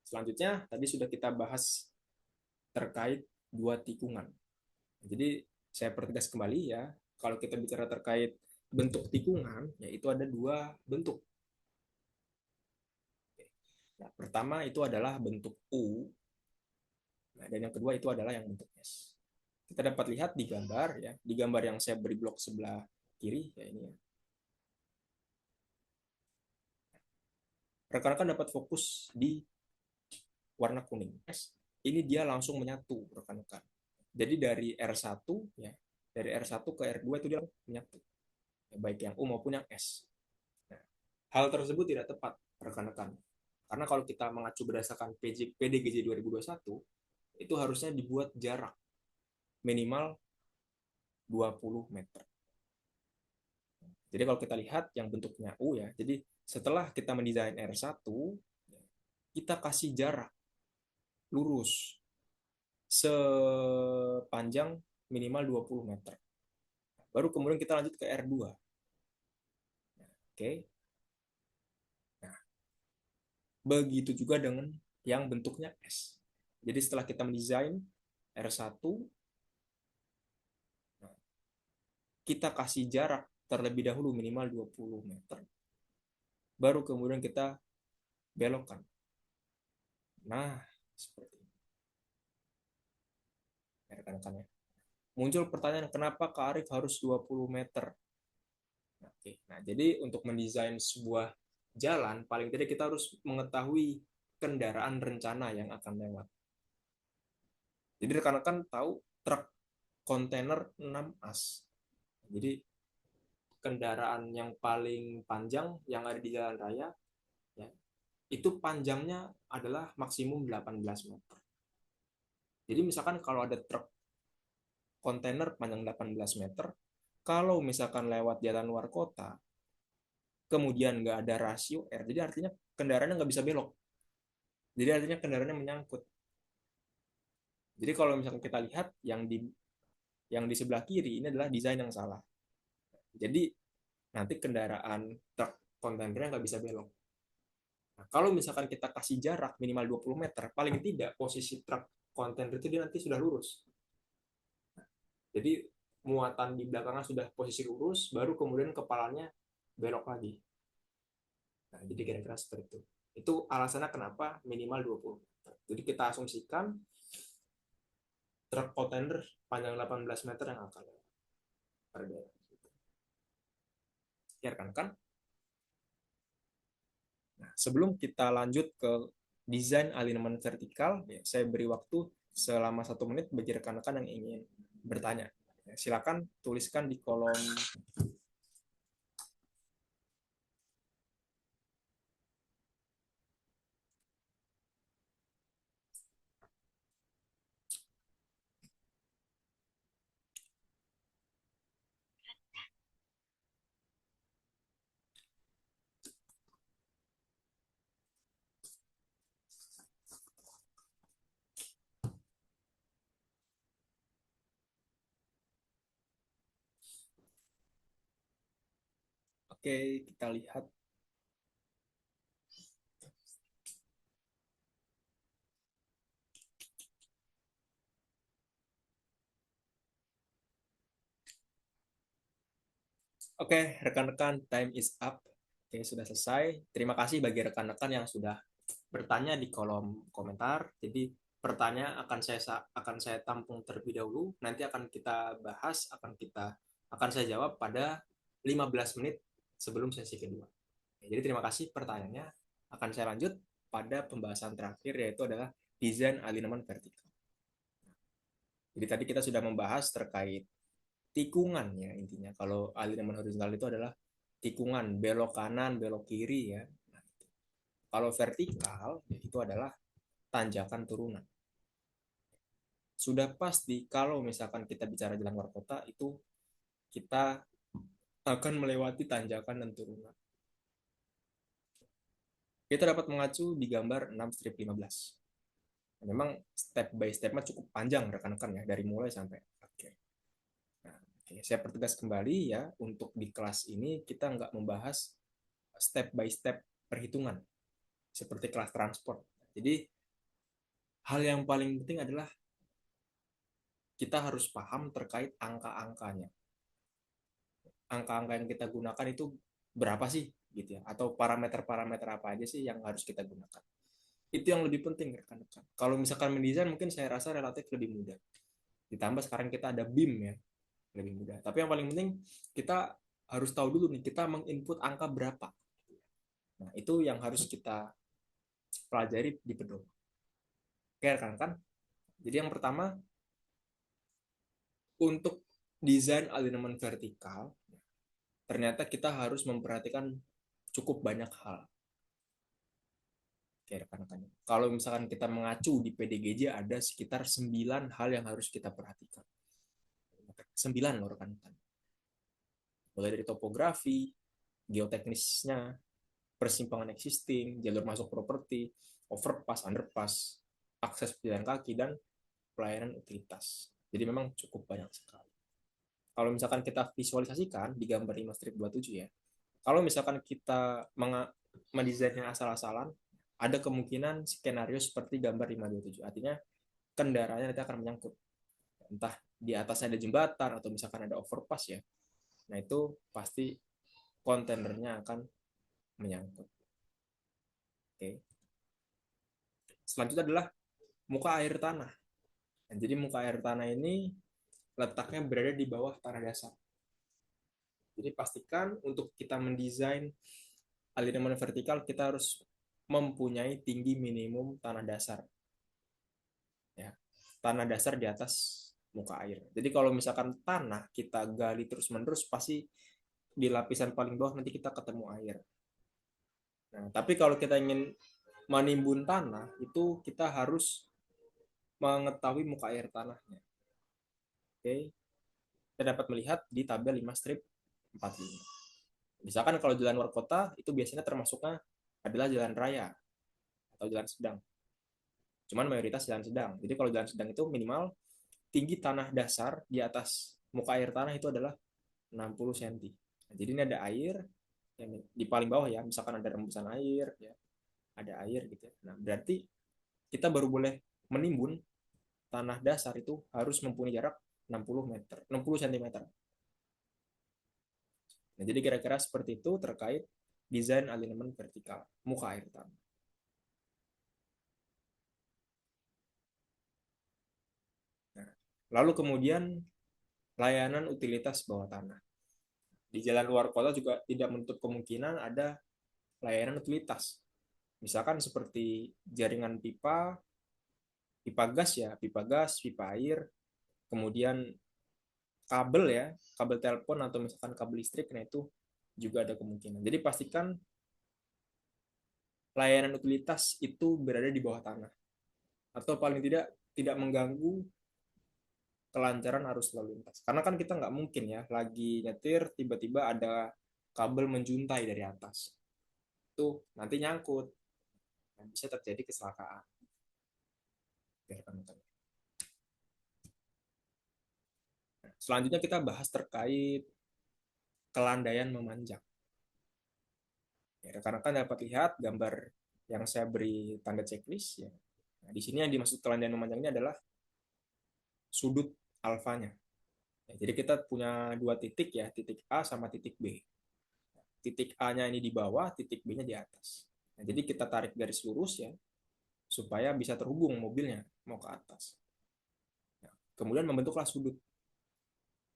Selanjutnya, tadi sudah kita bahas terkait dua tikungan. Jadi saya pertegas kembali ya, kalau kita bicara terkait bentuk tikungan, yaitu ada dua bentuk. Nah, pertama itu adalah bentuk U, nah, dan yang kedua itu adalah yang bentuk S. Kita dapat lihat di gambar ya, di gambar yang saya beri blok sebelah kiri ya ini ya. Rekan-rekan dapat fokus di warna kuning. Ini dia langsung menyatu rekan-rekan. Jadi dari R1 ya, dari R1 ke R2 itu dia menyatu. Baik yang U maupun yang S. Nah, hal tersebut tidak tepat rekan-rekan. Karena kalau kita mengacu berdasarkan PDGJ 2021, itu harusnya dibuat jarak minimal 20 meter. Jadi kalau kita lihat yang bentuknya U ya, jadi setelah kita mendesain R1, kita kasih jarak lurus sepanjang minimal 20 meter. Baru kemudian kita lanjut ke R2. Oke. Nah, begitu juga dengan yang bentuknya S. Jadi setelah kita mendesain R1, kita kasih jarak terlebih dahulu minimal 20 meter. Baru kemudian kita belokkan. Nah, seperti ini. Rekan-rekan ya. Muncul pertanyaan, kenapa Kak Arif harus 20 meter? Oke. Nah, jadi untuk mendesain sebuah jalan, paling tidak kita harus mengetahui kendaraan rencana yang akan lewat. Jadi rekan-rekan tahu truk kontainer 6 as. Jadi kendaraan yang paling panjang yang ada di jalan raya ya, itu panjangnya adalah maksimum 18 meter. Jadi misalkan kalau ada truk kontainer panjang 18 meter, kalau misalkan lewat jalan luar kota, kemudian nggak ada rasio R, jadi artinya kendaraannya nggak bisa belok. Jadi artinya kendaraannya menyangkut. Jadi kalau misalkan kita lihat yang di sebelah kiri ini adalah desain yang salah. Jadi nanti kendaraan truk kontainernya nggak bisa belok. Nah, kalau misalkan kita kasih jarak minimal 20 meter, paling tidak posisi truk kontainer itu dia nanti sudah lurus. Jadi muatan di belakangnya sudah posisi lurus, baru kemudian kepalanya belok lagi. Nah, jadi kira-kira seperti itu. Itu alasannya kenapa minimal 20 meter. Jadi kita asumsikan truk kontainer panjang 18 meter yang akan lewat. Ya kan? Nah, sebelum kita lanjut ke desain alignment vertikal, ya, saya beri waktu selama 1 menit bagi rekan-rekan yang ingin bertanya. Ya, silakan tuliskan di kolom. Oke, kita lihat. Oke, rekan-rekan, time is up. Oke, sudah selesai. Terima kasih bagi rekan-rekan yang sudah bertanya di kolom komentar. Jadi pertanyaan akan saya tampung terlebih dahulu. Nanti akan kita bahas, akan saya jawab pada 15 menit sebelum sesi kedua. Jadi terima kasih pertanyaannya. Akan saya lanjut pada pembahasan terakhir, yaitu adalah desain alignment vertikal. Jadi tadi kita sudah membahas terkait tikungan ya intinya. Kalau alignment horizontal itu adalah tikungan belok kanan, belok kiri ya. Nah, kalau vertikal ya itu adalah tanjakan turunan. Sudah pasti kalau misalkan kita bicara jalan luar kota itu kita akan melewati tanjakan dan turunan. Kita dapat mengacu di gambar 6-15. Memang step by step-nya cukup panjang rekan-rekan ya, dari mulai sampai. Saya pertegas kembali ya, untuk di kelas ini kita nggak membahas step by step perhitungan seperti kelas transport. Jadi hal yang paling penting adalah kita harus paham terkait angka-angkanya. Angka-angka yang kita gunakan itu berapa sih gitu ya, atau parameter-parameter apa aja sih yang harus kita gunakan. Itu yang lebih penting rekan-rekan. Kalau misalkan mendesain mungkin saya rasa relatif lebih mudah. Ditambah sekarang kita ada BIM ya, lebih mudah. Tapi yang paling penting kita harus tahu dulu nih kita menginput angka berapa. Nah, itu yang harus kita pelajari di pedoman. Oke, rekan-rekan. Jadi yang pertama, untuk desain alignment vertikal, ternyata kita harus memperhatikan cukup banyak hal. Oke, rekan-rekan. Kalau misalkan kita mengacu di PDGJ ada sekitar 9 hal yang harus kita perhatikan. 9 loh rekan-rekan. Mulai dari topografi, geoteknisnya, persimpangan existing, jalur masuk properti, overpass, underpass, akses pejalan kaki, dan pelayanan utilitas. Jadi memang cukup banyak sekali. Kalau misalkan kita visualisasikan di gambar 5-27 ya, kalau misalkan kita mendesainnya asal-asalan, ada kemungkinan skenario seperti gambar 527. Artinya kendaraannya nanti akan menyangkut. Entah di atasnya ada jembatan atau misalkan ada overpass ya. Nah itu pasti kontainernya akan menyangkut. Oke. Selanjutnya adalah muka air tanah. Nah, jadi muka air tanah ini letaknya berada di bawah tanah dasar. Jadi pastikan untuk kita mendesain aliran vertikal kita harus mempunyai tinggi minimum tanah dasar. Ya, tanah dasar di atas muka air. Jadi kalau misalkan tanah kita gali terus-menerus pasti di lapisan paling bawah nanti kita ketemu air. Nah, tapi kalau kita ingin menimbun tanah itu kita harus mengetahui muka air tanahnya. Oke. Kita dapat melihat di tabel 5 strip 45. Misalkan kalau jalan luar kota itu biasanya termasuknya adalah jalan raya atau jalan sedang. Cuman mayoritas jalan sedang. Jadi kalau jalan sedang itu minimal tinggi tanah dasar di atas muka air tanah itu adalah 60 cm. Nah, jadi ini ada air yang di paling bawah ya, misalkan ada rembusan air ya, ada air gitu ya. Nah, berarti kita baru boleh menimbun tanah dasar itu harus mempunyai jarak 60 meter, 60 cm. Nah, jadi kira-kira seperti itu terkait desain alignment vertikal muka air tanah. Nah, lalu kemudian layanan utilitas bawah tanah. Di jalan luar kota juga tidak menutup kemungkinan ada layanan utilitas. Misalkan seperti jaringan pipa, pipa gas ya, pipa gas, pipa air, kemudian kabel ya, kabel telepon atau misalkan kabel listrik, nah itu juga ada kemungkinan. Jadi pastikan layanan utilitas itu berada di bawah tanah atau paling tidak mengganggu kelancaran arus lalu lintas. Karena kan kita nggak mungkin ya lagi nyetir tiba-tiba ada kabel menjuntai dari atas. Itu nanti nyangkut dan bisa terjadi kecelakaan. Selanjutnya kita bahas terkait kelandaian memanjang. Ya, rekan-rekan dapat lihat gambar yang saya beri tanda checklist ya. Nah, di sini yang dimaksud kelandaian memanjang ini adalah sudut alfanya. Ya, jadi kita punya dua titik ya, titik A sama titik B. Titik A-nya ini di bawah, titik B-nya di atas. Nah, jadi kita tarik garis lurus ya, supaya bisa terhubung mobilnya mau ke atas. Nah, kemudian membentuklah sudut.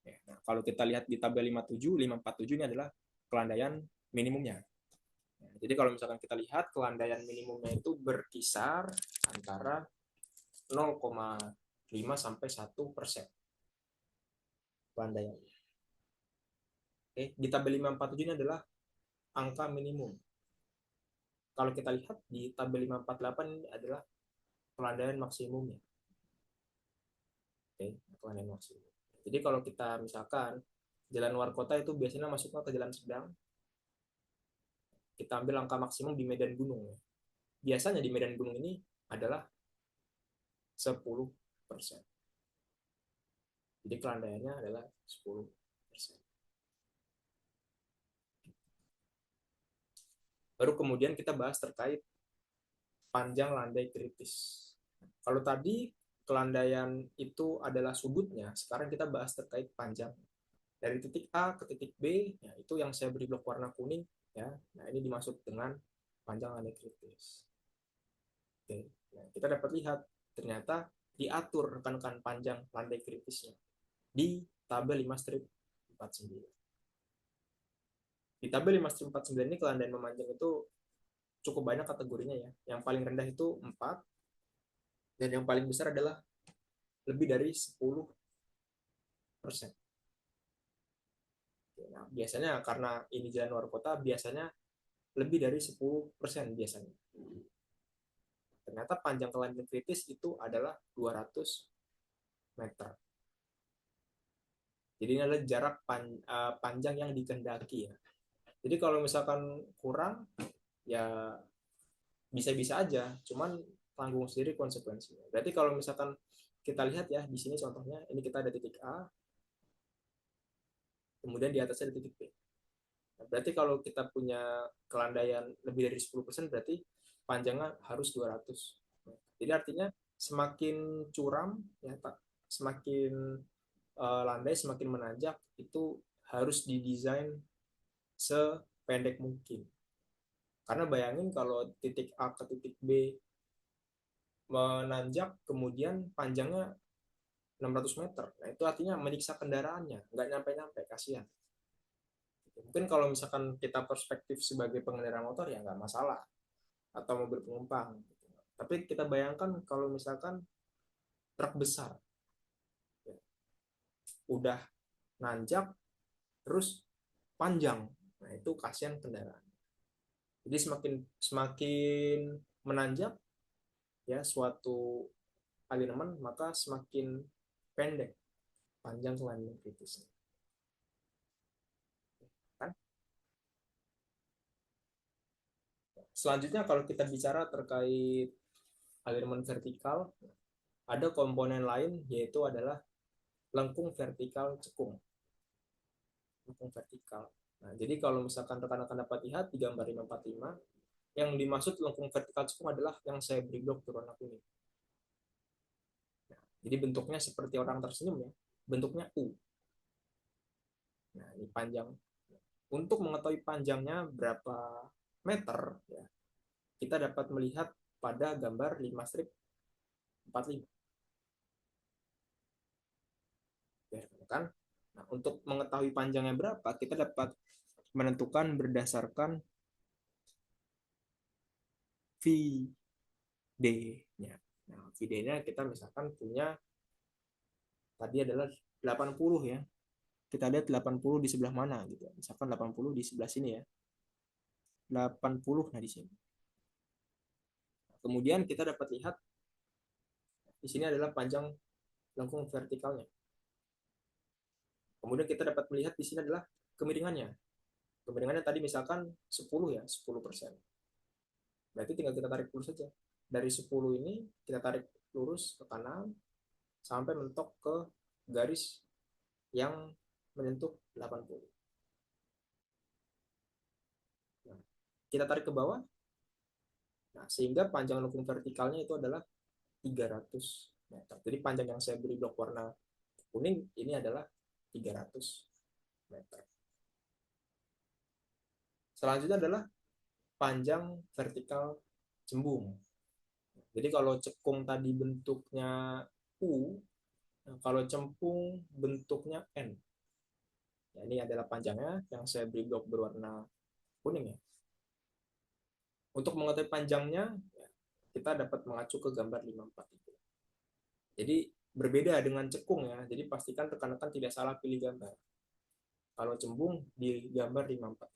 Ya, nah, kalau kita lihat di tabel 57, 547 ini adalah kelandaian minimumnya. Nah, jadi kalau misalkan kita lihat kelandaian minimumnya itu berkisar antara 0,5 sampai 1% kelandaian. Oke, di tabel 547 ini adalah angka minimum. Kalau kita lihat di tabel 548 ini adalah kelandaian maksimumnya. Oke, kelandaian maksimum. Jadi kalau kita misalkan jalan luar kota itu biasanya masuknya ke jalan sedang, kita ambil angka maksimum di medan gunung. Biasanya di medan gunung ini adalah 10%. Jadi kelandaiannya adalah 10%. Baru kemudian kita bahas terkait panjang landai kritis. Kalau tadi kelandaian itu adalah sudutnya, sekarang kita bahas terkait panjang. Dari titik A ke titik B, ya, itu yang saya beri blok warna kuning. Ya, nah ini dimaksud dengan panjang landai kritis. Oke, nah, kita dapat lihat ternyata diatur rekan-rekan panjang landai kritisnya di tabel 5 strip 49. Di tabel 5 strip 49 ini kelandaian memanjang itu cukup banyak kategorinya ya. Yang paling rendah itu 4 dan yang paling besar adalah lebih dari 10%. Nah, biasanya karena ini jalan luar kota biasanya lebih dari 10% biasanya. Ternyata panjang kelandaian kritis itu adalah 200 meter. Jadi ini adalah jarak panjang yang dikehendaki ya. Jadi kalau misalkan kurang ya bisa-bisa aja, cuman tanggung sendiri konsekuensinya. Berarti kalau misalkan kita lihat ya di sini contohnya, ini kita ada titik A, kemudian di atasnya ada titik B. Nah, berarti kalau kita punya kelandaian lebih dari 10%, berarti panjangnya harus 200. Jadi artinya semakin curam ya Pak, semakin landai, semakin menanjak itu harus didesain sependek mungkin. Karena bayangin kalau titik A ke titik B menanjak kemudian panjangnya 600 meter. Nah, itu artinya menyiksa kendaraannya, nggak nyampe-nyampe, kasihan. Mungkin kalau misalkan kita perspektif sebagai pengendara motor ya nggak masalah, atau mobil penumpang. Tapi kita bayangkan kalau misalkan truk besar, ya, udah nanjak, terus panjang, nah itu kasihan kendaraan. Jadi semakin semakin menanjak ya suatu aliran maka semakin pendek panjang kelandaian kritisnya. Kan? Selanjutnya kalau kita bicara terkait aliran vertikal, ada komponen lain yaitu adalah lengkung vertikal cekung. Lengkung vertikal. Nah, jadi kalau misalkan rekan-rekan dapat lihat di gambar 545, yang dimaksud lengkung vertikal cekung adalah yang saya beri blok berwarna kuning. Nah, jadi bentuknya seperti orang tersenyum ya, bentuknya U. Nah, ini panjang. Untuk mengetahui panjangnya berapa meter, ya, kita dapat melihat pada gambar 5 strip 45. Ya, kan? Nah, untuk mengetahui panjangnya berapa, kita dapat menentukan berdasarkan VD-nya. Nah, VD-nya kita misalkan punya tadi adalah 80 ya. Kita lihat 80 di sebelah mana gitu. Misalkan 80 di sebelah sini ya. 80 nah di sini. Kemudian kita dapat lihat di sini adalah panjang lengkung vertikalnya. Kemudian kita dapat melihat di sini adalah kemiringannya. Kemiringannya tadi misalkan 10 ya, 10%. Berarti tinggal kita tarik lurus saja. Dari 10 ini kita tarik lurus ke kanan sampai mentok ke garis yang menyentuh 80. Nah, kita tarik ke bawah. Nah, sehingga panjang lengkung vertikalnya itu adalah 300 meter. Jadi panjang yang saya beri blok warna kuning ini adalah 300 meter. Selanjutnya adalah panjang vertikal cembung. Jadi kalau cekung tadi bentuknya U, kalau cempung bentuknya N. Ya, ini adalah panjangnya yang saya beri blok berwarna kuning ya. Untuk mengetahui panjangnya, kita dapat mengacu ke gambar 543. Jadi berbeda dengan cekung ya. Jadi pastikan rekan-rekan tidak salah pilih gambar. Kalau cembung di gambar 543.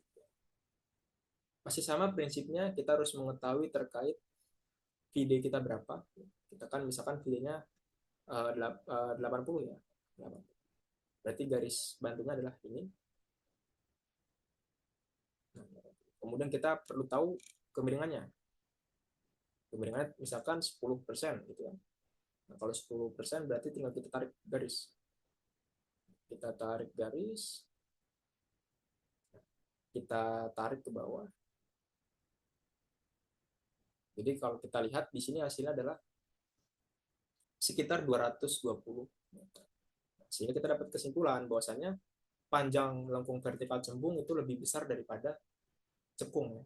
Masih sama prinsipnya, kita harus mengetahui terkait VD kita berapa. Kita kan misalkan VD-nya 80 ya. Berarti garis bantunya adalah ini. Kemudian kita perlu tahu kemiringannya. Kemiringannya misalkan 10% gitu kan. Nah, kalau 10% berarti tinggal kita tarik garis. Kita tarik garis, kita tarik ke bawah. Jadi kalau kita lihat di sini hasilnya adalah sekitar 220 meter. Sehingga kita dapat kesimpulan bahwasannya panjang lengkung vertikal cembung itu lebih besar daripada cekung.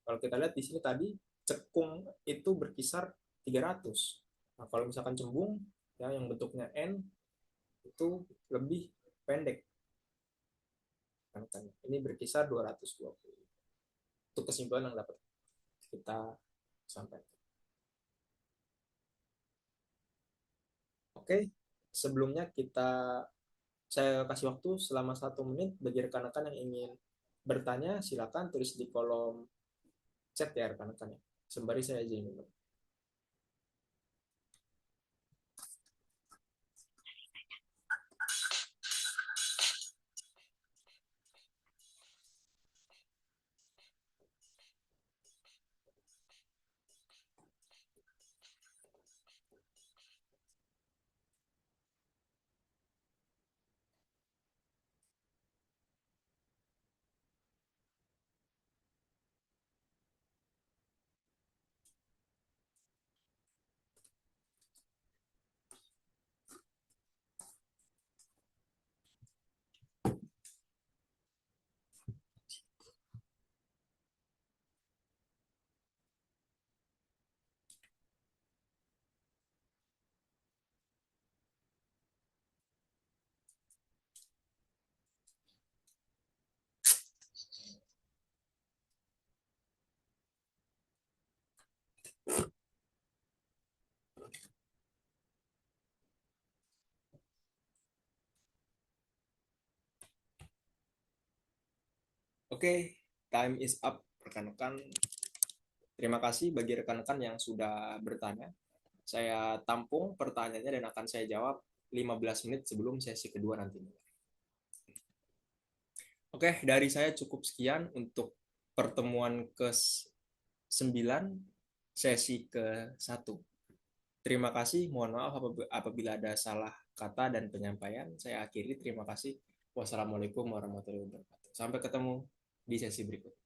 Kalau kita lihat di sini tadi cekung itu berkisar 300. Nah, kalau misalkan cembung ya yang bentuknya N itu lebih pendek. Ini berkisar 220. Itu kesimpulan yang dapat kita sampaikan. Oke, sebelumnya saya kasih waktu selama 1 menit bagi rekan-rekan yang ingin bertanya, silakan tulis di kolom chat ya rekan-rekan ya. Sembari saya izin dulu. Oke, time is up rekan-rekan. Terima kasih bagi rekan-rekan yang sudah bertanya. Saya tampung pertanyaannya dan akan saya jawab 15 menit sebelum sesi kedua nantinya. Oke, dari saya cukup sekian untuk pertemuan ke-9 sesi ke-1. Terima kasih, mohon maaf apabila ada salah kata dan penyampaian. Saya akhiri, terima kasih. Wassalamualaikum warahmatullahi wabarakatuh. Sampai ketemu di sesi berikutnya.